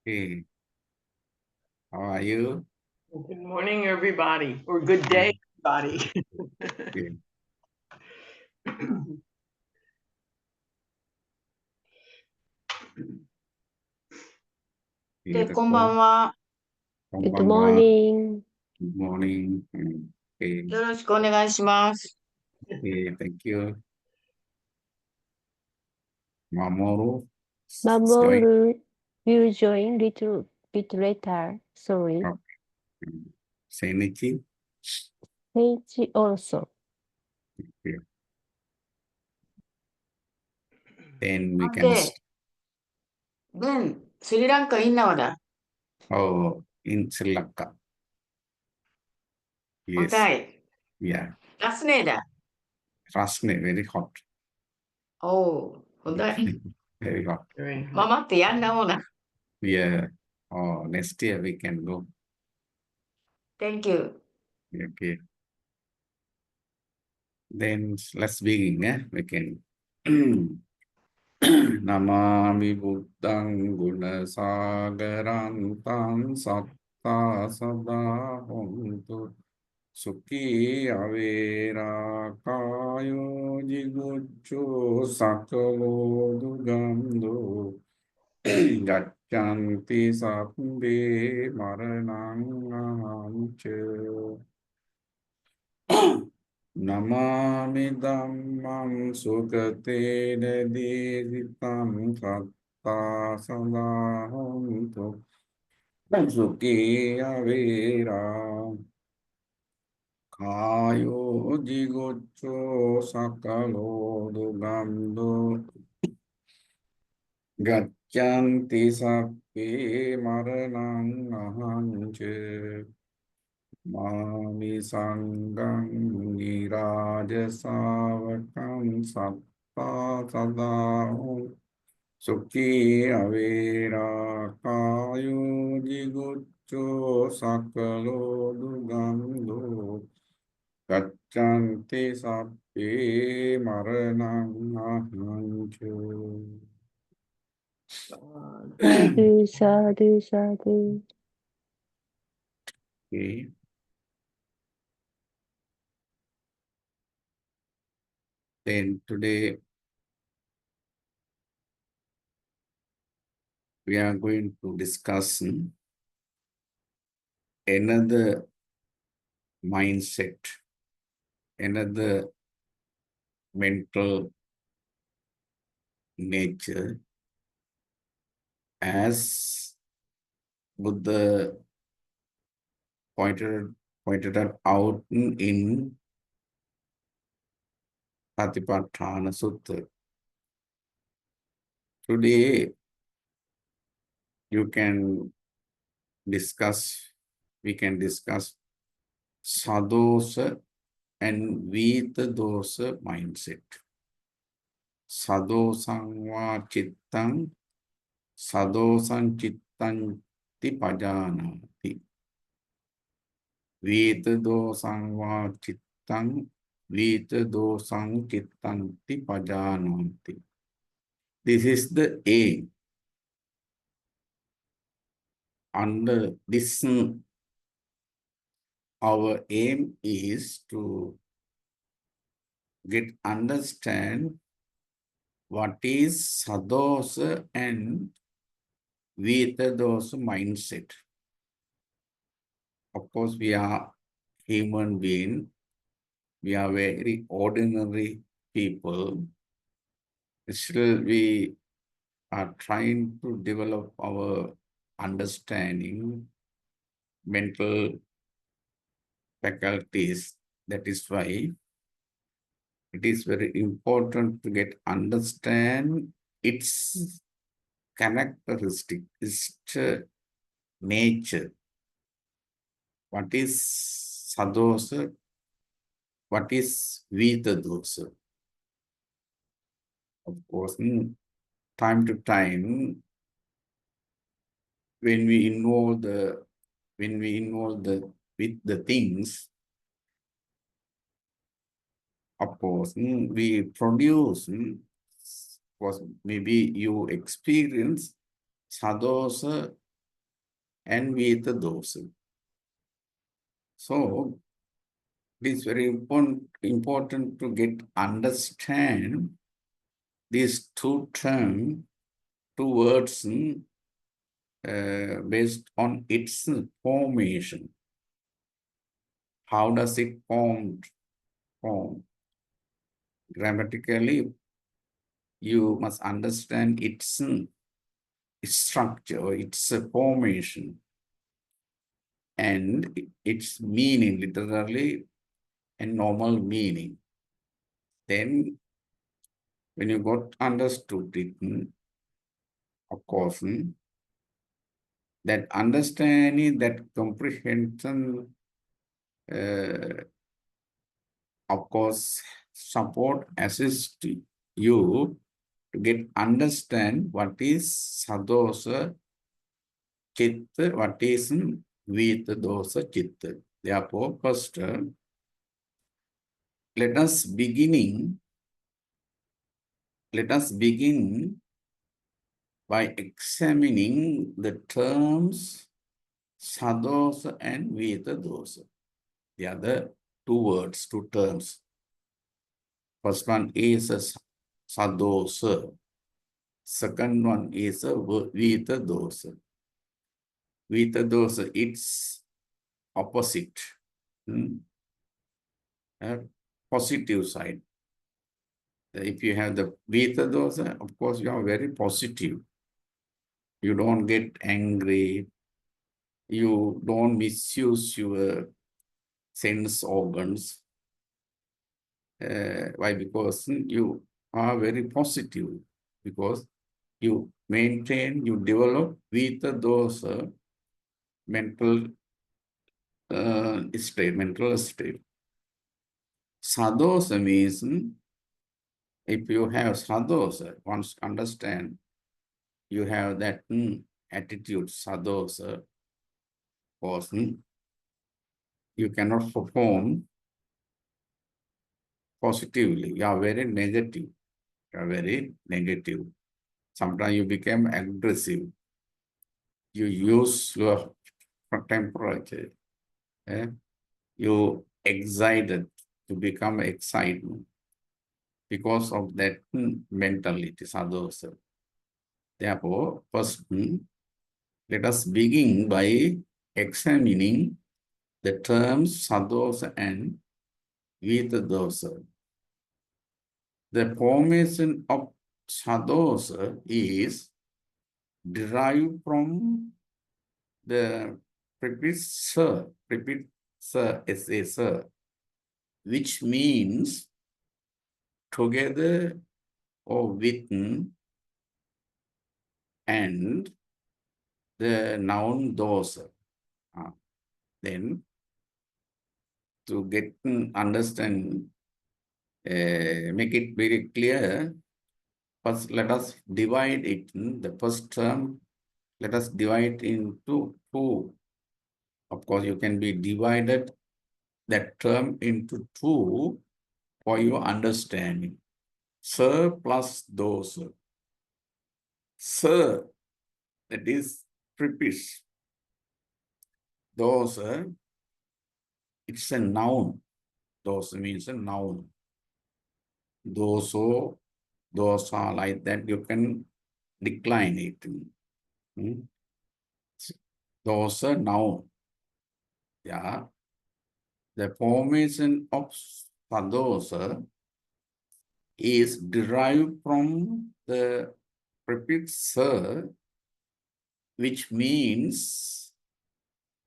Hey, how are you? Good morning, everybody, or good day, everybody. Okay, で、こんばbeautiful. んは。Good こんばんは。 morning. Good morning. Okay, よろしくお願いします。okay, thank you. Mamoru, join. Mamoru will join little bit later. Sorry. Okay. Senichi. Seiichi also. Okay. Then we can. Bhante, Ben, Sri Lanka innawadah? Oh, in Sri Lanka. Yes. Hondai. Yeah. Rasneda. Rasne, very hot. Oh, hondai. Very hot. Mamaってやんなもな。Yeah. Oh, next year we can go. Thank you. Okay. Then let's begin. We can. Namami Buddhang Guna Sagarantam Satta Sada Hontu Sukhi Avera Kayo Jiguccho Sakalo Dugando Gaccanti Sabbe Maranang Ahamche Namami Dhammam Sukatena Diritam Satta Sadahontu Sukhi Avera Kayo Jiguccho Sakalo Dugando Gaccanti Sabbe Maranang Ahamche Mami Sangam Niraja Savakam Satta Sadahum Sukhi Avera Kayo Jiguccho Sakalo Dugando Gaccanti Sabbe Maranang Ahancho. Sadhu, sadhu, sadhu. Okay. Then today we are going to discuss another mindset, another mental nature as Buddha pointed out in Satipatthana Sutta. Today we can discuss Sadosa and Vita Dosa mindset. Sadosangva Chittang, Sadosan Chittanti Pajanati. Vita Dosangva Chittang, Vita Dosang Chittanti Pajanati. This is the aim. Under this, our aim is to understand what is Sadosa and Vita Dosa mindset. Of course, we are human beings. We are very ordinary people. Still, we are trying to develop our understanding, mental faculties. That is why it is very important to understand its characteristic, its nature. What is sadosa? What is vita dosa? Of course, time to time, when we involve with the things, of course, we produce. Was maybe you experience sadosa and Vita dosa. So it is very important to understand these two terms, two words based on its formation. How does it form? Grammatically, you must understand its structure, its formation, and its meaning, literally and normal meaning. Then, when you got understood it, of course, that understanding, that comprehension, of course, support, assist you to understand what is sadosa chitta, what is vita dosa chitta. Therefore, first, let us begin by examining the terms sadosa and vita dosa. The other two words, two terms. First one is a sadosa. Second one is a vita dosa. Vita dosa, it's opposite. Positive side. If you have the vita dosa, of course, you are very positive. You don't get angry. You don't misuse your sense organs. Why? Because you are very positive. Because you maintain, you develop vita dosa mental state. Sadosa means, if you have sadosa, once understand, you have that attitude, sadosa, person, you cannot perform positively. You are very negative. You are very negative. Sometimes you become aggressive. You use your temperature. You excited to become excitement because of that mentality, sadosa. Therefore, first, let us begin by examining the terms sadosa and vita dosa. The formation of sadosa is derived from the prefix sir, sir, which means together or with, and the noun dosa. Then, to get understand, make it very clear, first let us divide it. The first term, let us divide into two. Of course, you can be divided that term into two for your understanding. Sir plus dosa. Sir, that is prefix. Dosa, it's a noun. Dosa means a noun. Doso, dosa, like that, you can decline it. Dosa, noun. Yeah. The formation of sadosa is derived from the prefix sir, which means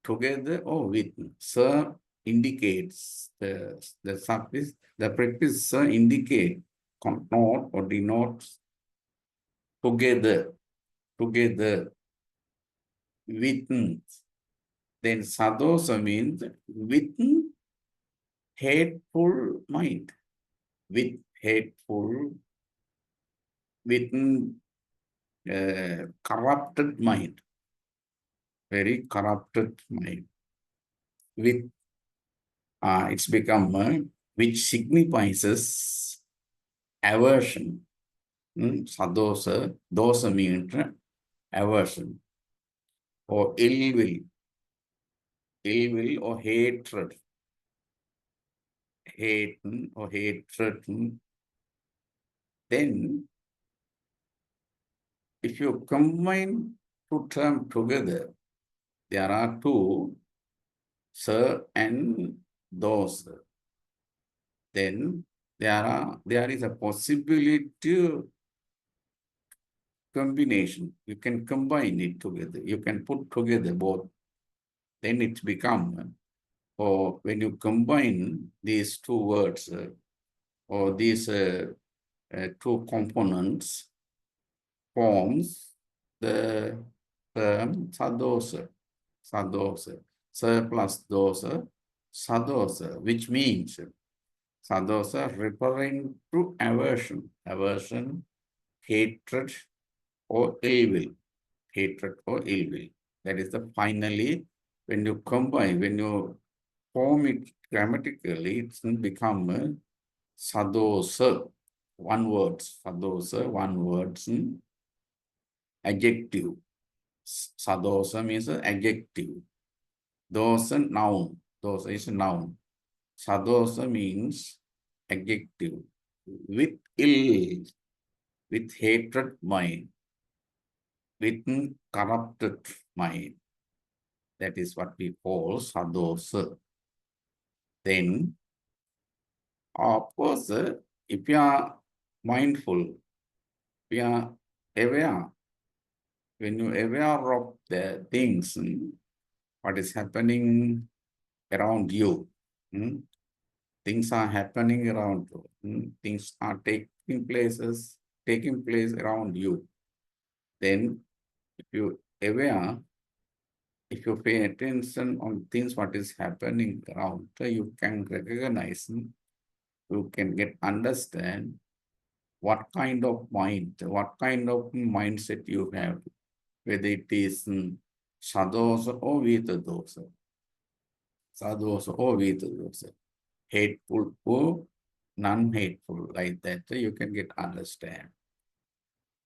together or with. Sir indicates the suffix, the prefix sir indicate, connote or denotes together, with. Then sadosa means with hateful mind, with hateful, with corrupted mind, very corrupted mind. With it's become which signifies aversion. Sadosa, dosa means aversion. or ill will or hatred, hate or hatred, then if you combine two terms together, there are two, sir and those. Then there is a possibility combination. You can combine it together. You can put together both. Then it become, or when you combine these two words or these two components, forms the term sadosa. Sadosa. Sa plus dosa, sadosa, which means sadosa referring to aversion. Aversion, hatred, or ill will. Hatred or ill will. That is the finally, when you combine, when you form it grammatically, it's become a sadosa. One word, sadosa, one word, adjective. Sadosa means adjective. Dosa, noun. Dosa is a noun. Sadosa means adjective. With ill, with hatred mind, with corrupted mind. That is what we call sadosa. Then, of course, if you are mindful, we are aware. When you are aware of the things, what is happening around you, things are happening around you, things are taking place around you. Then, if you aware, if you pay attention on things, what is happening around, you can recognize, you can understand what kind of mind, what kind of mindset you have, whether it is sadosa or vitadosa. Sadosa or vitadosa. Hateful or non-hateful, like that, you can understand.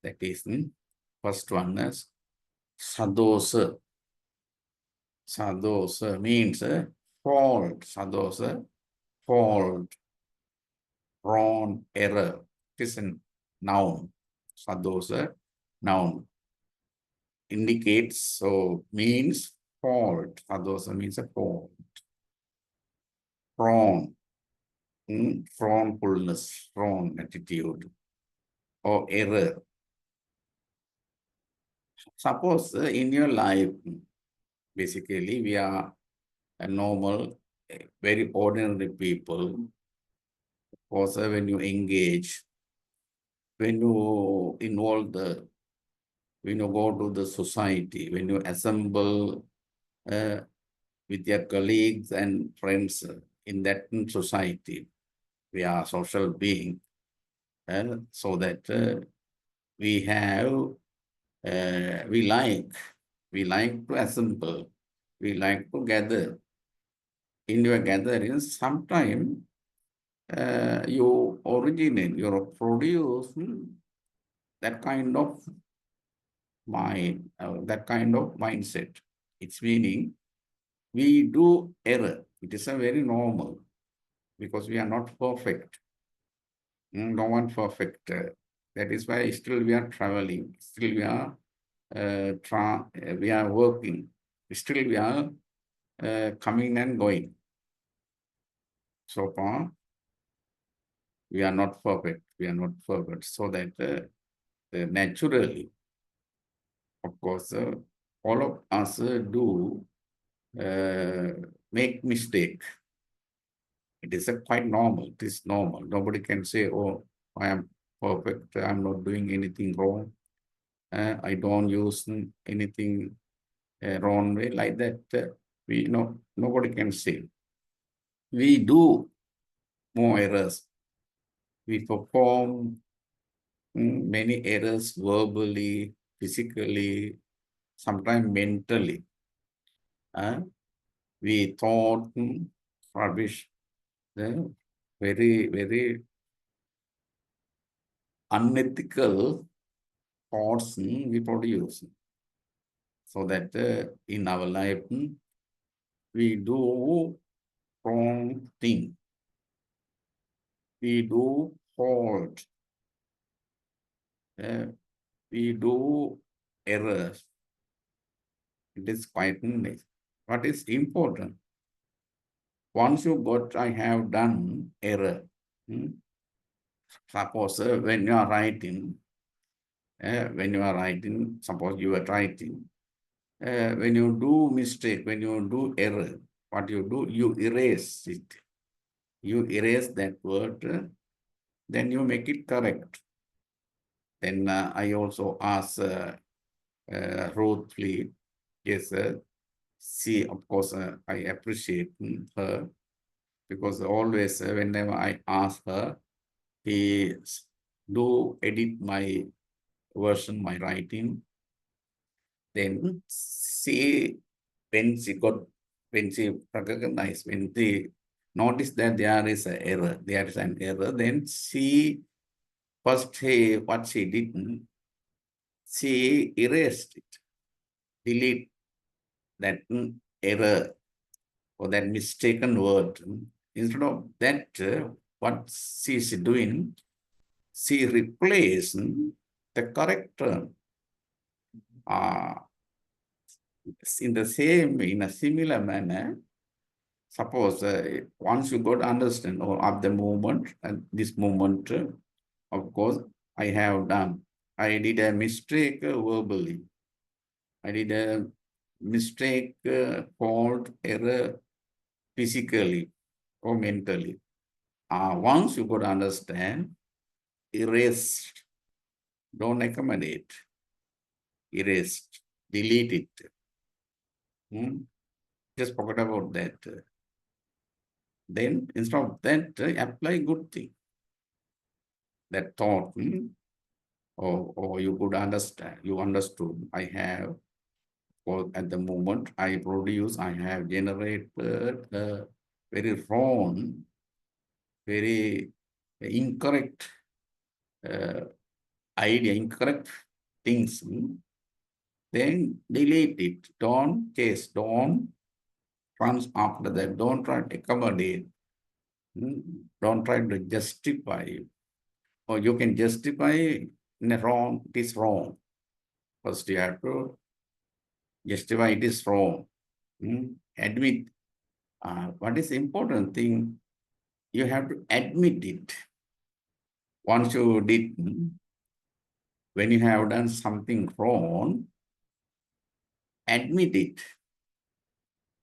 That is first one is sadosa. Sadosa means fault. Sadosa, fault, wrong, error. It is a noun. Sadosa, noun. Indicates, so means fault. Sadosa means a fault. Wrong, wrongfulness, wrong attitude, or error. Suppose in your life, basically we are a normal, very ordinary people. Also, when you engage, when you involve when you go to the society, when you assemble with your colleagues and friends in that society, we are social beings, so that we have, we like to assemble, we like to gather. In your gatherings, sometimes you originate, you produce that kind of mind, that kind of mindset. It's meaning we do error. It is a very normal because we are not perfect. No one perfect. That is why still we are traveling. Still we are we are working. Still we are coming and going. So far, we are not perfect. We are not perfect. So that naturally, of course, all of us do make mistake. It is quite normal. It is normal. Nobody can say, oh, I am perfect. I'm not doing anything wrong. I don't use anything wrong way like that. Nobody can say. We do more errors. We perform many errors verbally, physically, sometimes mentally. We thought rubbish, very, very unethical thoughts we produce. So that in our life, we do wrong thing. We do fault. We do errors. It is quite nice. What is important? Once you got, I have done error. Suppose when you are writing, suppose you are writing, when you do mistake, when you do error, what you do, you erase it. You erase that word, then you make it correct. Then I also ask Ruth Fleet, yes, she, of course, I appreciate her, because always whenever I ask her, he do edit my version, my writing. Then she, when she recognized, when she noticed that there is an error, then she, first what she did, she erased it, delete that error or that mistaken word. Instead of that, what she is doing, she replaced the correct term. In a similar manner, suppose once you got to understand, or at the moment, at this moment, of course, I did a mistake verbally. I did a mistake, fault, error, physically or mentally. Once you got to understand, erase, don't accommodate, erase, delete it. Just forget about that. Then instead of that, apply good thing. That thought, or you could understand, you understood, I have, or at the moment I produce, I have generated very wrong, very incorrect idea, incorrect things. Then delete it. Don't chase, don't run after that. Don't try to accommodate. Don't try to justify. Or you can justify in a wrong, it is wrong. First you have to justify it is wrong. Admit. What is important thing, you have to admit it. Once you did, when you have done something wrong, admit it.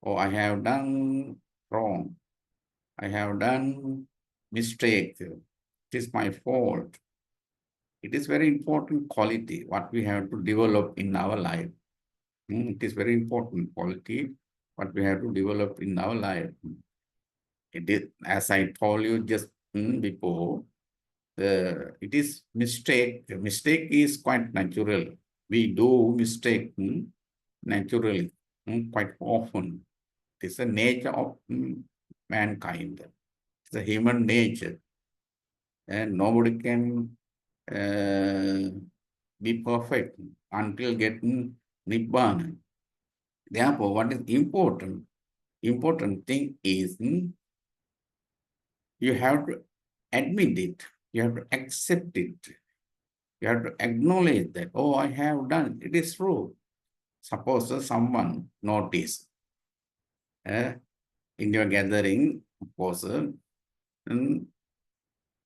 Oh, I have done wrong. I have done mistake. It is my fault. It is very important quality, what we have to develop in our life. It is very important quality, what we have to develop in our life. It is, as I told you just before, it is mistake. Mistake is quite natural. We do mistake naturally, quite often. It is the nature of mankind. It's a human nature. And nobody can be perfect until getting Nibbana. Therefore, what is important? Important thing is you have to admit it. You have to accept it. You have to acknowledge that, oh, I have done it. It is true. Suppose someone notice in your gathering, of course,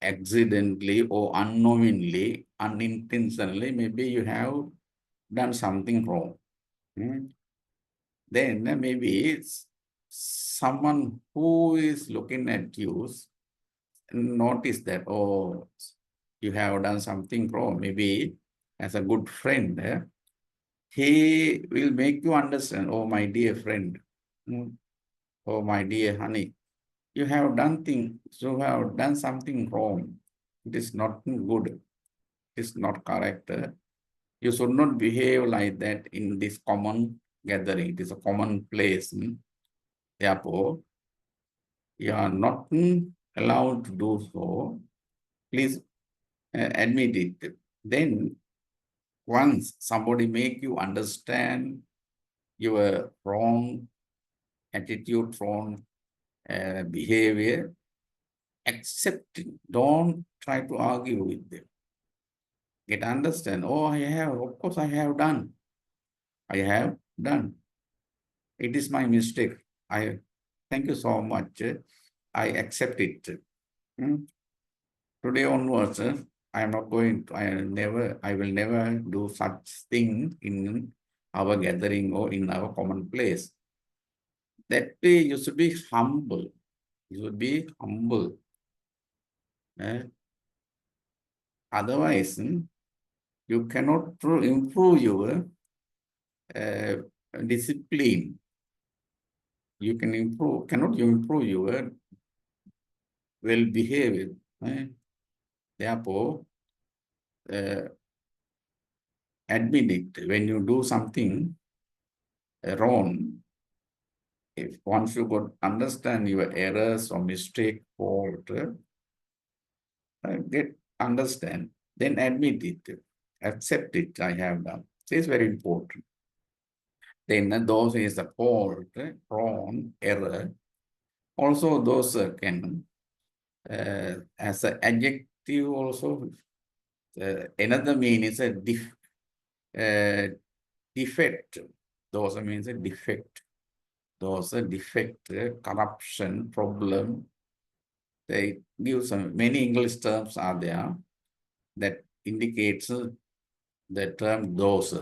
accidentally or unknowingly, unintentionally, maybe you have done something wrong. Then maybe it's someone who is looking at you notice that, oh, you have done something wrong. Maybe as a good friend, he will make you understand, oh, my dear friend, oh, my dear honey, you have done something wrong. It is not good. It is not correct. You should not behave like that in this common gathering. It is a common place. Therefore, you are not allowed to do so. Please admit it. Then once somebody make you understand your wrong attitude, wrong behavior, accept it. Don't try to argue with them. Get understand. Oh, I have, of course I have done. I have done. It is my mistake. I thank you so much. I accept it. Hmm? Today onwards, I am not going to, I will never do such thing in our gathering or in our common place. That way you should be humble. You should be humble. Otherwise, you cannot improve your discipline. You cannot improve your well-behaved. Therefore, admit it. When you do something wrong, if once you got understand your errors or mistake, fault, get understand, then admit it, accept it. I have done. This is very important. Then those is the fault, wrong, error. Also, those can as an adjective also. Another meaning is a defect. Those means a defect. Those are defect, corruption, problem. They give some, many English terms are there that indicates the term those.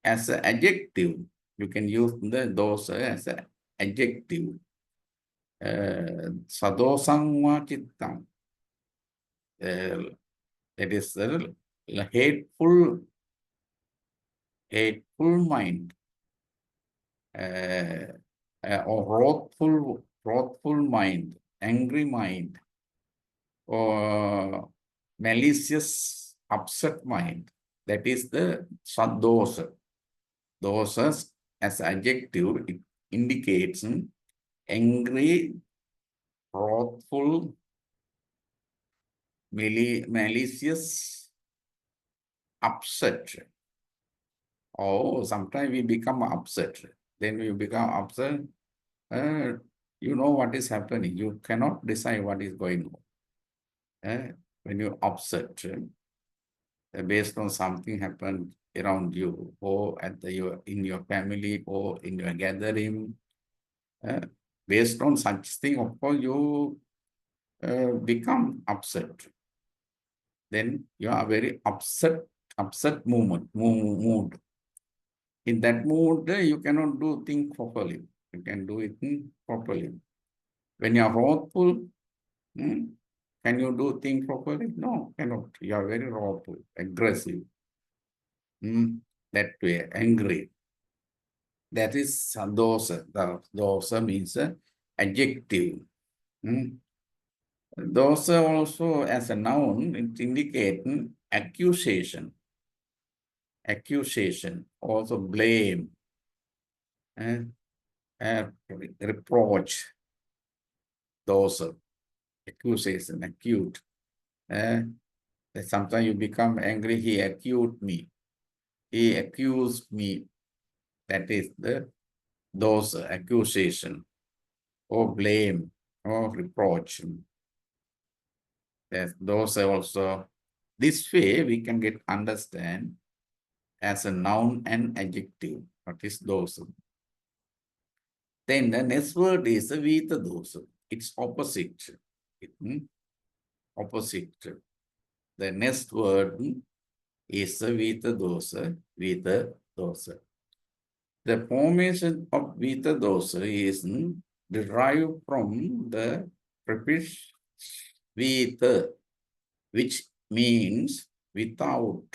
As an adjective, you can use the those as an adjective. Sadosangva chittam. That is hateful mind. Or wrathful mind, angry mind, or malicious, upset mind. That is the saddosa. Dosas as adjective, it indicates angry, wrathful, malicious, upset. Oh, sometimes we become upset. Then we become upset. You know what is happening. You cannot decide what is going on. When you're upset, based on something happened around you, or in your family, or in your gathering, based on such thing, of course, you become upset. Then you are very upset mood. In that mood, you cannot do things properly. You can do it properly. When you are wrathful, can you do things properly? No, cannot. You are very wrathful, aggressive. That way, angry. That is dosa. Dosa means adjective. Dosa also as a noun, it indicates accusation. Accusation, also blame, reproach. Dosa, accusation, acute. Sometimes you become angry, he accused me. He accused me. That is those accusation or blame or reproach. Those are also, this way we can get understand as a noun and adjective. What is those? Then the next word is vita dosa. It's opposite. Opposite. The next word is vita dosa. Vita dosa. The formation of vita dosa is derived from the prefix vita, which means without,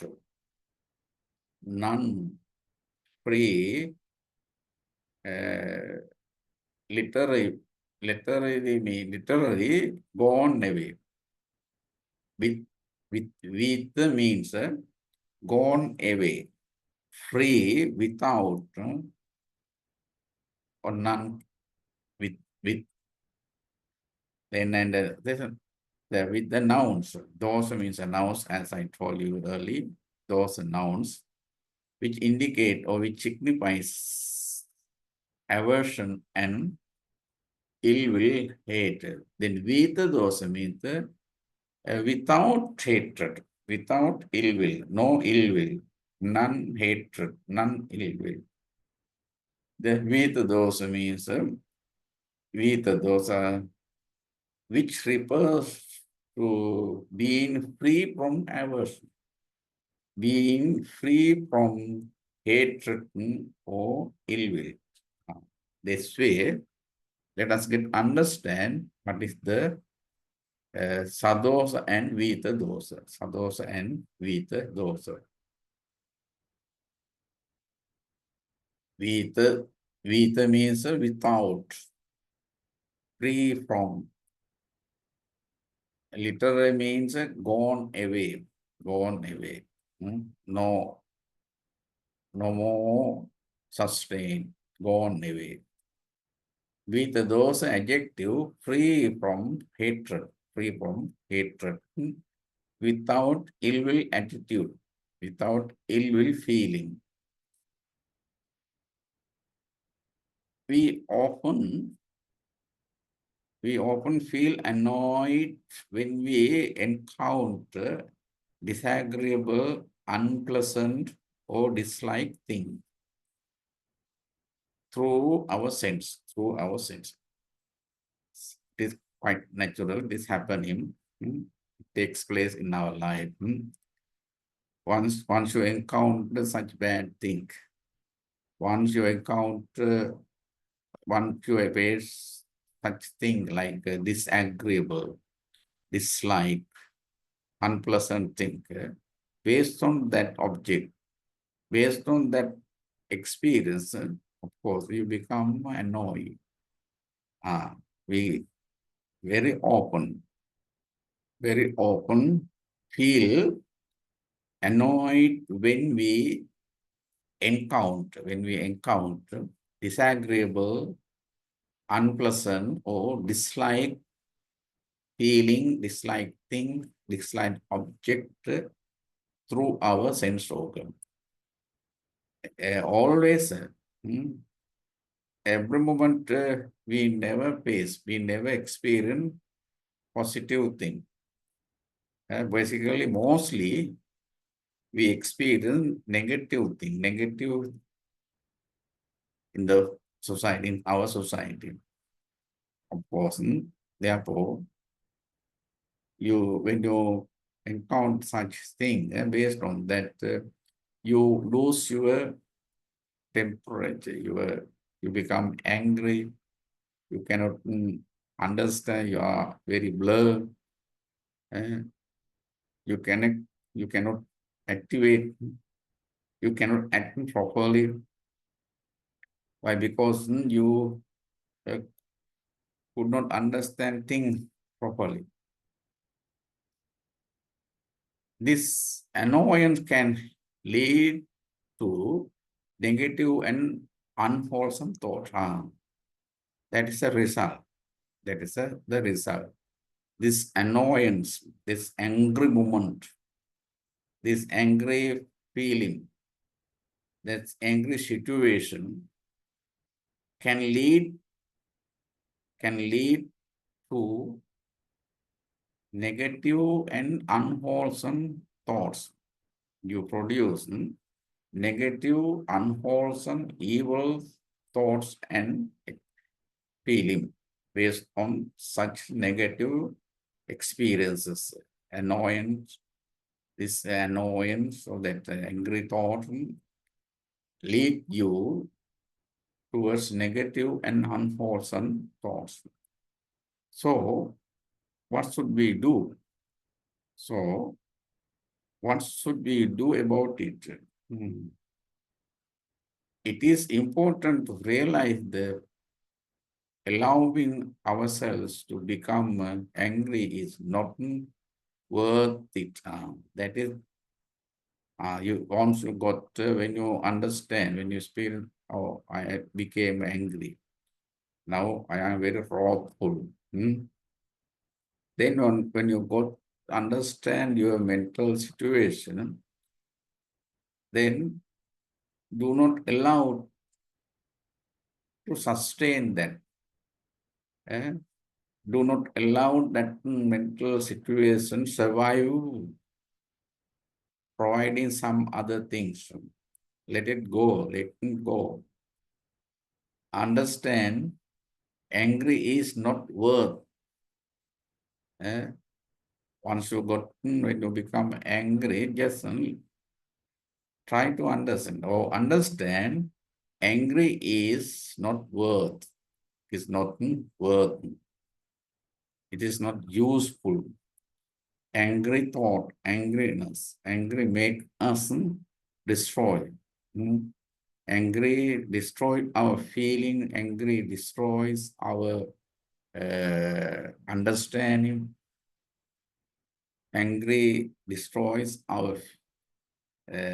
none, free, literally gone away. With means gone away, free, without, or none, with then and with the nouns. Those means nouns, as I told you earlier. Those nouns which indicate or which signifies aversion and ill will, hate. Then Vita dosa means without hatred, without ill will, no ill will, none hatred, none ill will. The Vita dosa means Vita dosa, which refers to being free from aversion, being free from hatred or ill will. This way, let us understand what is the sadosa and vita dosa. Sadosa and vita dosa. Vita means without, free from. Literally means gone away, gone away. No, no more sustain, gone away. Vita dosa adjective, free from hatred, free from hatred. Without ill will attitude, without ill will feeling. We often feel annoyed when we encounter disagreeable, unpleasant, or dislike things through our sense, through our sense. It is quite natural. This happening takes place in our life. Once you encounter such bad thing, once you encounter, once you face such thing like disagreeable, dislike, unpleasant thing, based on that object, based on that experience, of course, you become annoyed. We very often feel annoyed when we encounter disagreeable, unpleasant, or dislike feeling, dislike thing, dislike object through our sense organ. Always, every moment we never experience positive thing. Basically, mostly we experience negative thing, negative in the society, in our society. Of course, therefore, when you encounter such thing, based on that, you lose your temperature, you become angry, you cannot understand, you are very blurred, you cannot activate, you cannot act properly. Why? Because you could not understand things properly. This annoyance can lead to negative and unwholesome thought. That is a result. That is the result. This annoyance, this angry moment, this angry feeling, that angry situation can lead to negative and unwholesome thoughts. You produce negative, unwholesome, evil thoughts and feeling based on such negative experiences. Annoyance, this annoyance or that angry thought lead you towards negative and unwholesome thoughts. So, what should we do? So, what should we do about it? It is important to realize that allowing ourselves to become angry is not worth it. That is, you once you got, when you understand, when you feel, oh, I became angry. Now I am very wrathful. Then when you got understand your mental situation, then do not allow to sustain that. eh? Do not allow that mental situation survive, providing some other things. Let it go, let it go. Understand, angry is not worth. Once you got, when you become angry, just try to understand or understand, angry is not worth. It is not worth. It is not useful. Angry thought, angriness, angry make us destroy. Angry destroyed our feeling, angry destroys our understanding, angry destroys our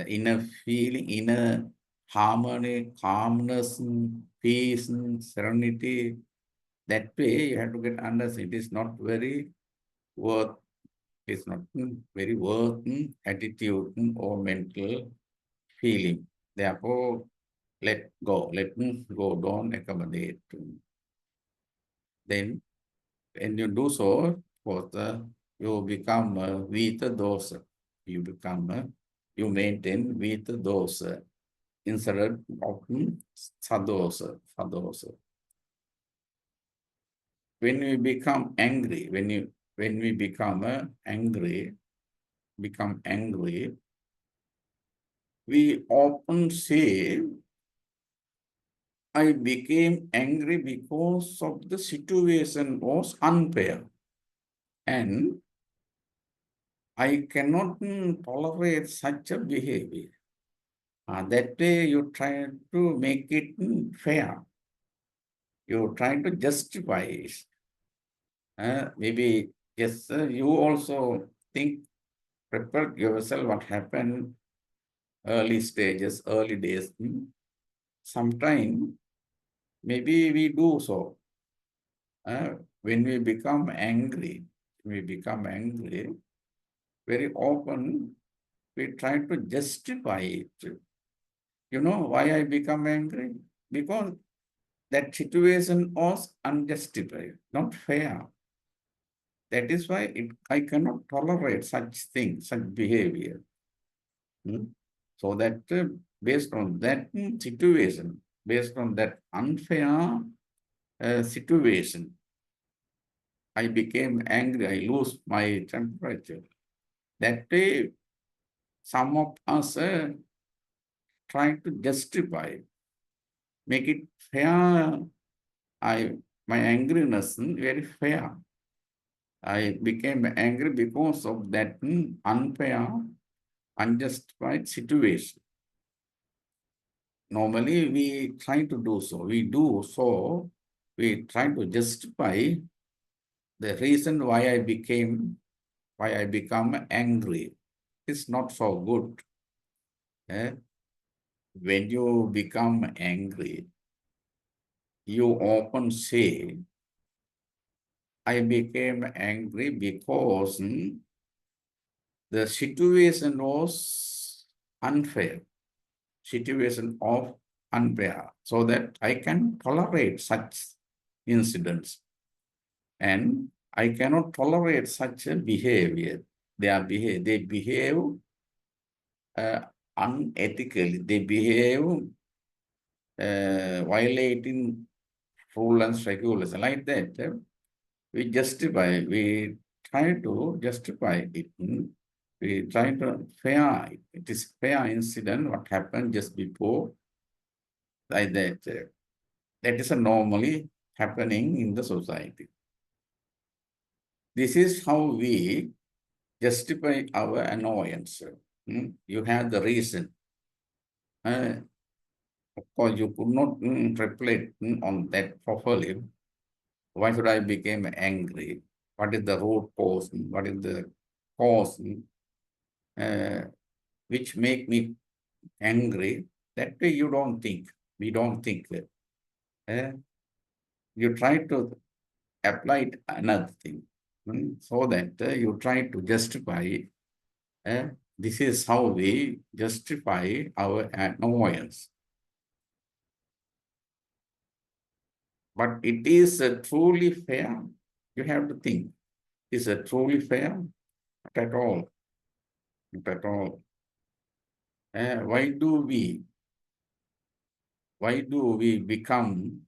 inner feeling, inner harmony, calmness, peace, serenity. That way you have to get understand. It is not very worth, it's not very worth attitude or mental feeling. Therefore, let go, don't accommodate. Then when you do so, you become Vita dosa. You become, you maintain Vita dosa instead of sadosa. When we become angry, when we become angry, we often say, I became angry because of the situation was unfair. And I cannot tolerate such a behavior. That way you try to make it fair. You try to justify it. Maybe, yes, you also think, prepare yourself what happened early stages, early days. Sometime, maybe we do so. When we become angry, very often we try to justify it. You know why I become angry? Because that situation was unjustified, not fair. That is why I cannot tolerate such things, such behavior. So that based on that situation, based on that unfair situation, I became angry, I lose my temperature. That way, some of us trying to justify, make it fair. My angriness very fair. I became angry because of that unfair, unjustified situation. Normally, we try to do so. We try to justify the reason why I become angry. It's not so good. When you become angry, you often say, I became angry because the situation was unfair, situation of unfair, so that I can tolerate such incidents. And I cannot tolerate such a behavior. They behave unethically. They behave violating rule and regulation like that. We try to justify it. We try to fair it. It is fair incident what happened just before, like that. That is normally happening in the society. This is how we justify our annoyance. You have the reason. Of course, you could not reflect on that properly. Why should I become angry? What is the root cause? What is the cause which make me angry? That way you don't think. We don't think that. You try to apply another thing so that you try to justify This is how we justify our annoyance. But it is truly fair. You have to think. Is it truly fair? Not at all. Not at all. Why do we become,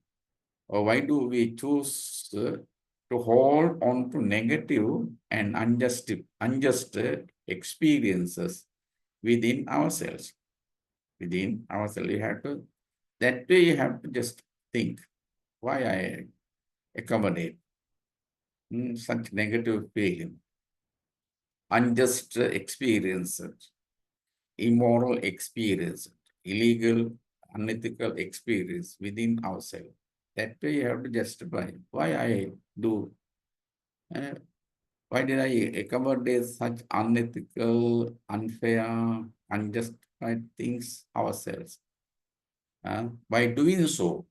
or why do we choose to hold on to negative and unjust experiences within ourselves? Within ourselves, you have to, that way you have to just think, why I accommodate such negative feeling, unjust experiences, immoral experience, illegal, unethical experience within ourselves. That way you have to justify why I do, uh, why did I accommodate such unethical, unfair, unjustified things ourselves. By doing so,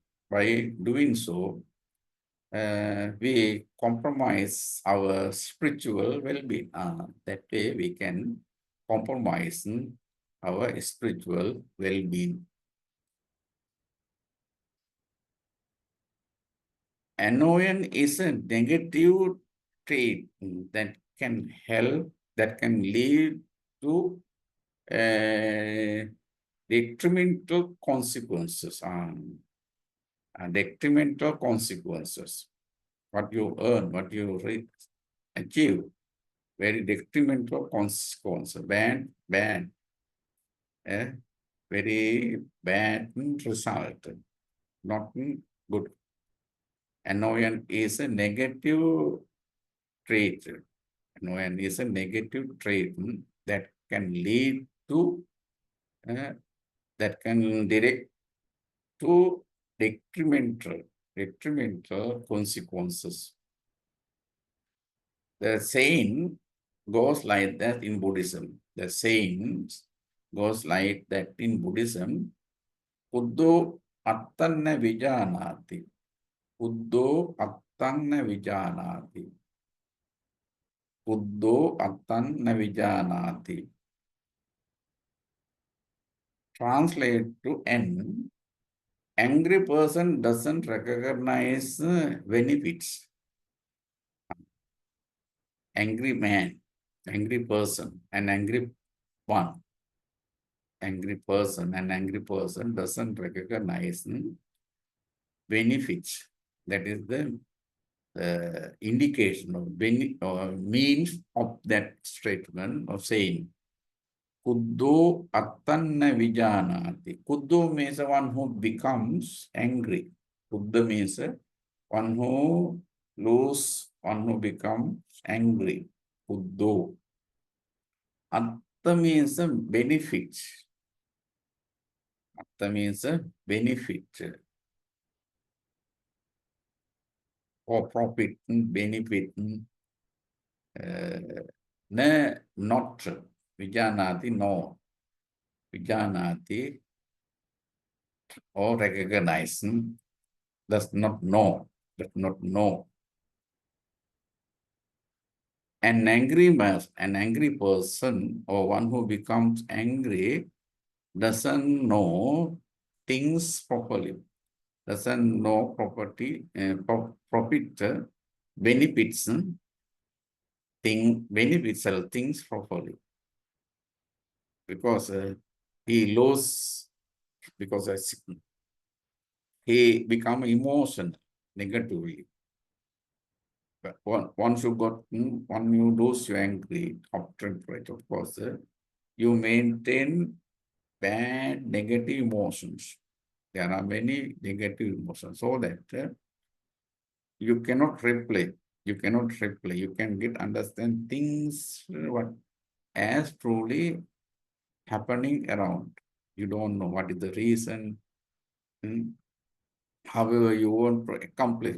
we compromise our spiritual well-being. That way we can compromise our spiritual well-being. Annoyance is a negative trait that can help, that can lead to detrimental consequences. Detrimental consequences. What you earn, what you achieve, very detrimental consequences. Bad, very bad result, not good. Annoyance is a negative trait. Annoyance is a negative trait that can lead to, that can direct to detrimental consequences. The saying goes like that in Buddhism. The saying goes like that in Buddhism. Buddho attanna vijanati. Buddho attanna vijanati. Buddho attanna vijanati. Translate to N. Angry person doesn't recognize benefits. Angry man, angry person, an angry one. Angry person, an angry person doesn't recognize benefits. That is the indication of or means of that statement of saying. Kuddho attanna vijanati. Kuddho means one who becomes angry. Kuddha means one who one who becomes angry. Kuddho. Atta means benefit. Atta means benefit or profit, benefit. Not vijanati, no. Vijanati or recognize, does not know, does not know. An angry person or one who becomes angry doesn't know things properly, doesn't know property, profit, benefits, beneficial things properly. Because he loses, because he become emotional negatively. But once you got, when you lose your angry, of temperature, of course, you maintain bad negative emotions. There are many negative emotions, so that you cannot replay. You cannot replay. You can understand things what as truly happening around. You don't know what is the reason. However you want to accomplish,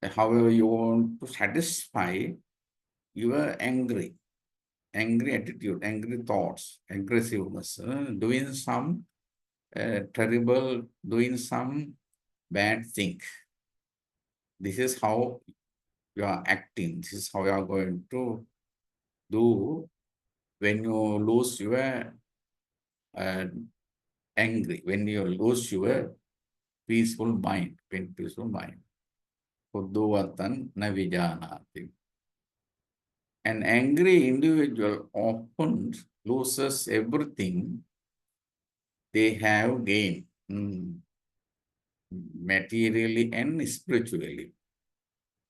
however you want to satisfy your angry attitude, angry thoughts, aggressiveness, doing some terrible, doing some bad thing. This is how you are acting. This is how you are going to do when you lose your angry, when you lose your peaceful mind, Buddhavatan na vijanati. An angry individual often loses everything they have gained, materially and spiritually,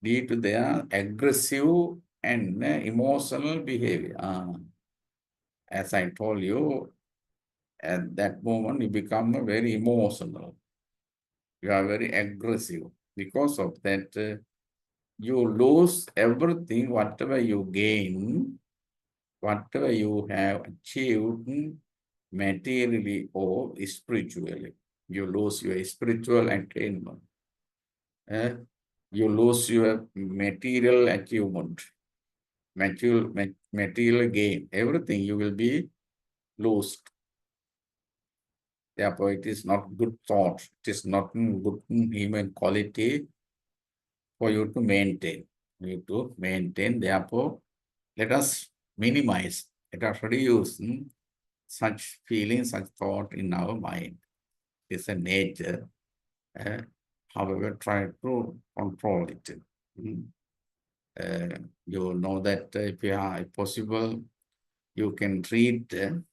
due to their aggressive and emotional behavior. As I told you, at that moment you become very emotional. You are very aggressive. Because of that, you lose everything, whatever you gain, whatever you have achieved materially or spiritually. You lose your spiritual attainment. You lose your material achievement, material gain. Everything you will be lost. Therefore, it is not good thought. It is not good human quality for you to maintain. Therefore, let us minimize, let us reduce such feelings, such thought in our mind. It's a nature. However, try to control it. You know that if possible, you can read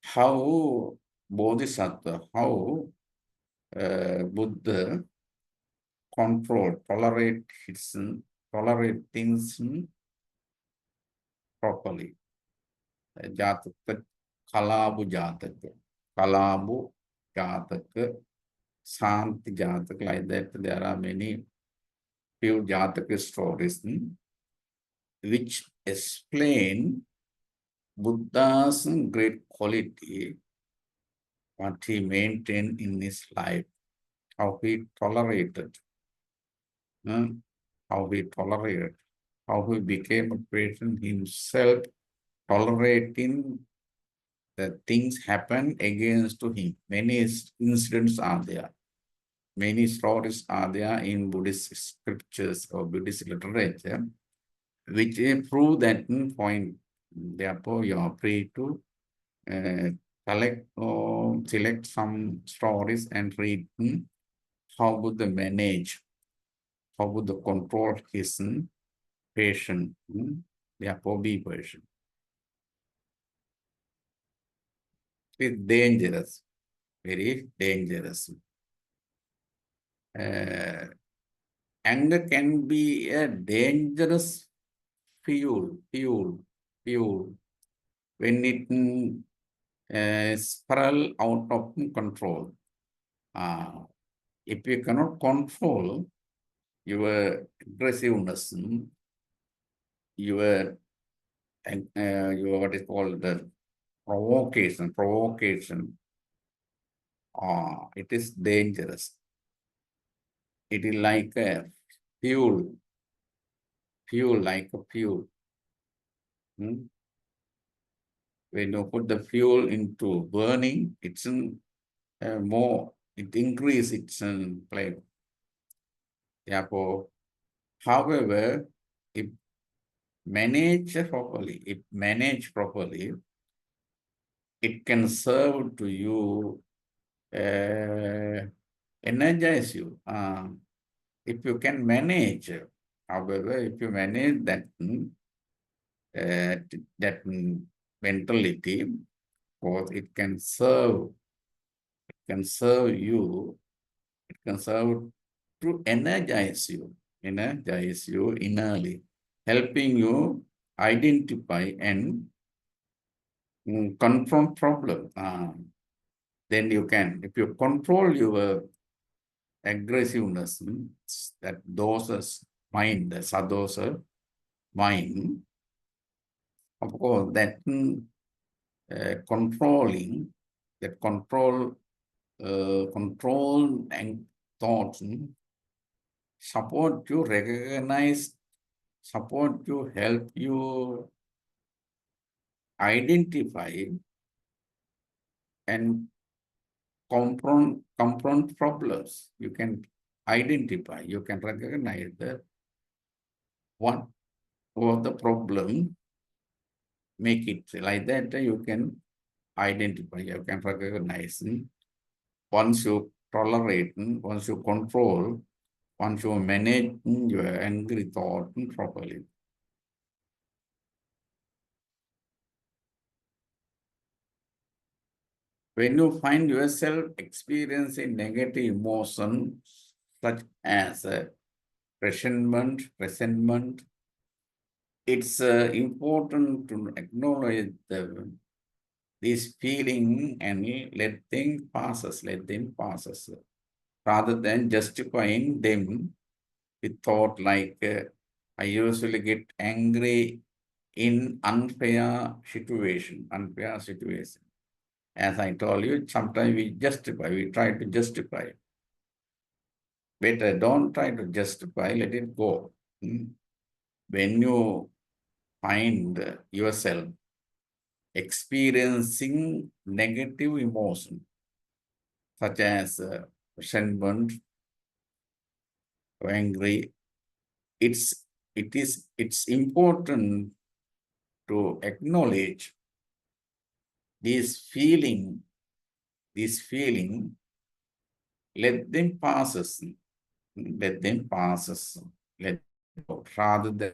how Bodhisattva, how Buddha tolerate things properly. Jataka, Kalabu Jataka, Kalabu Jataka, Santi Jataka, like that. There are many few Jataka stories which explain Buddha's great quality, what he maintained in his life, how he tolerated, how he became a patient himself, tolerating the things happen against to him. Many incidents are there. Many stories are there in Buddhist scriptures or Buddhist literature, which prove that point. Therefore, you are free to collect or select some stories and read how Buddha manage, how Buddha control his patient. Therefore, be patient. It's dangerous, very dangerous. Anger can be a dangerous fuel, when it spiral out of control. If you cannot control your aggressiveness, your what is called the provocation, it is dangerous. It is like a fuel, like a fuel. When you put the fuel into burning, it's more, it increases its flame. Therefore, however, if managed properly, it can serve to you, energize you. If you can manage, however, if you manage that mentality, because it can serve you, it can serve to energize you innerly, helping you identify and confront problem. Then you can, if you control your aggressiveness, that dosa's mind, the sadosa mind, of course, that controlling, that control and thoughts support you, recognize, support you, help you identify and confront problems. You can identify, you can recognize that what was the problem make it like that, you can identify, you can recognize. Once you tolerate, once you control, once you manage your angry thought properly. When you find yourself experiencing negative emotion, such as resentment, it's important to acknowledge this feeling and let things pass, rather than justifying them with thought like, I usually get angry in unfair situation. As I told you, sometimes we try to justify. Better don't try to justify, let it go. When you find yourself experiencing negative emotion, such as resentment or angry, it's important to acknowledge this feeling, let them pass, let go, rather than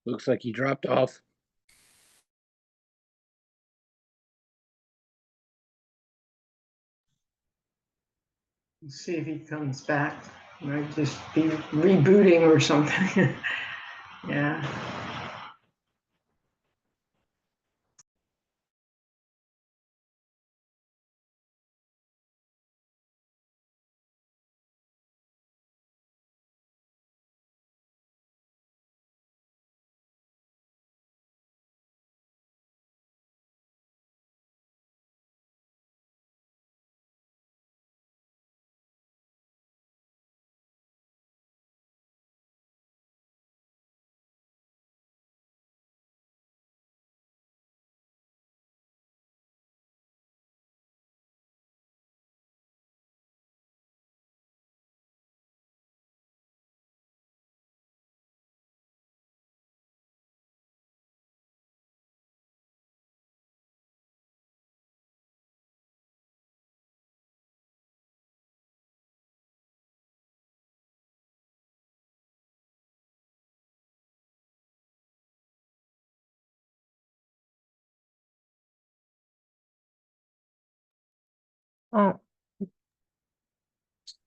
Looks like he dropped off. Let's see if he comes back. Might just be rebooting or something. Yeah.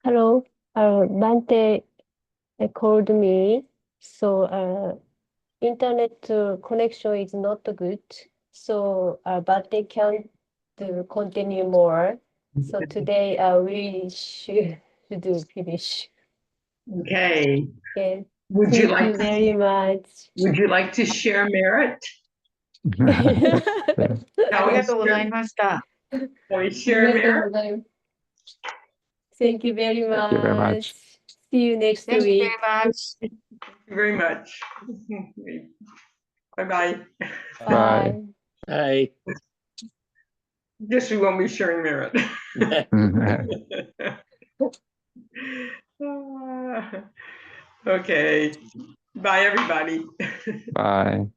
Hello. Bhante called me. So internet connection is not good. So Bhante can't continue more. So today we should finish. Okay. Okay. Would you Thank you like very much. would you like to share merit? Shall we ありがとうござい share, ました。 shall we share merit? Thank you very Thank you very much. much. See you next Thank you week. very much. Thank you very much. Bye-bye. Bye. Hi. Guess we won't be sharing merit. Okay. Bye, everybody. Bye.